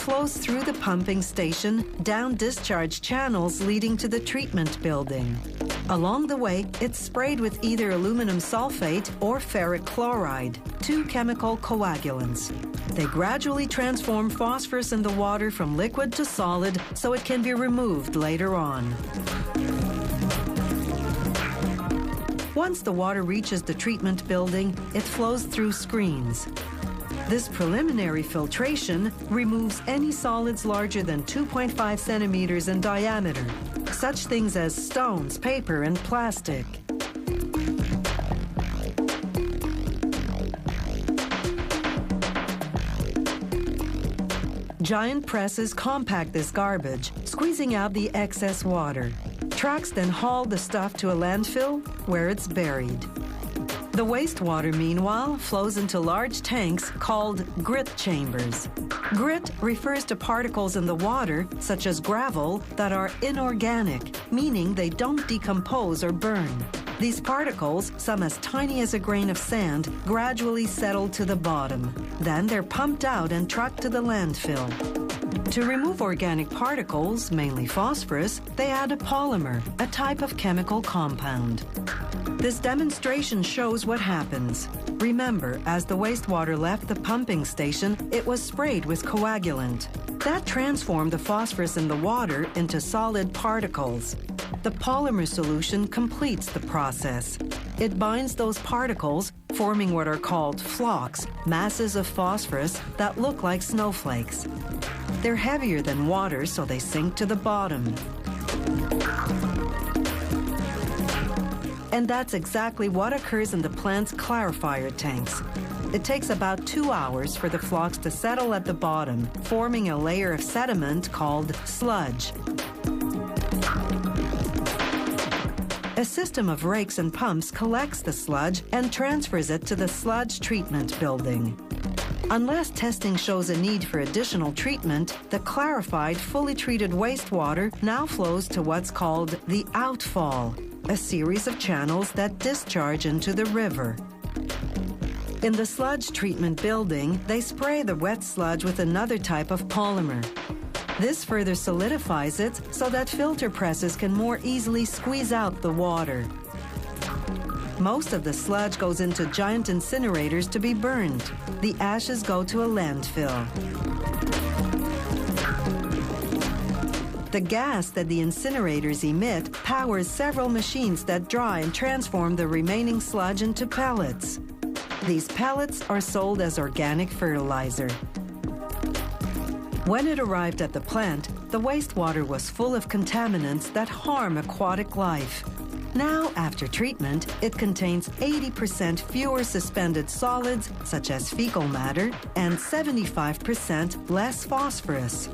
flows through the pumping station down discharge channels leading to the treatment building. Along the way, it's sprayed with either aluminum sulfate or ferric chloride, two chemical coagulants. They gradually transform phosphorus in the water from liquid to solid so it can be removed later on. Once the water reaches the treatment building, it flows through screens. This preliminary filtration removes any solids larger than 2.5 centimeters in diameter, such things as stones, paper, and plastic. Giant presses compact this garbage, squeezing out the excess water. Trucks then haul the stuff to a landfill where it's buried. The wastewater, meanwhile, flows into large tanks called grit chambers. Grit refers to particles in the water, such as gravel, that are inorganic, meaning they don't decompose or burn. These particles, some as tiny as a grain of sand, gradually settle to the bottom. Then they're pumped out and trucked to the landfill. To remove organic particles, mainly phosphorus, they add a polymer, a type of chemical compound. This demonstration shows what happens. Remember, as the wastewater left the pumping station, it was sprayed with coagulant. That transformed the phosphorus in the water into solid particles. The polymer solution completes the process. It binds those particles, forming what are called flocks, masses of phosphorus that look like snowflakes. They're heavier than water, so they sink to the bottom. And that's exactly what occurs in the plant's clarifier tanks. It takes about 2 hours for the flocks to settle at the bottom, forming a layer of sediment called sludge. A system of rakes and pumps collects the sludge and transfers it to the sludge treatment building. Unless testing shows a need for additional treatment, the clarified, fully treated wastewater now flows to what's called the outfall, a series of channels that discharge into the river. In the sludge treatment building, they spray the wet sludge with another type of polymer. This further solidifies it so that filter presses can more easily squeeze out the water. Most of the sludge goes into giant incinerators to be burned. The ashes go to a landfill. The gas that the incinerators emit powers several machines that dry and transform the remaining sludge into pellets. These pellets are sold as organic fertilizer. When it arrived at the plant, the wastewater was full of contaminants that harm aquatic life. Now, after treatment, it contains 80% fewer suspended solids, such as fecal matter, and 75% less phosphorus.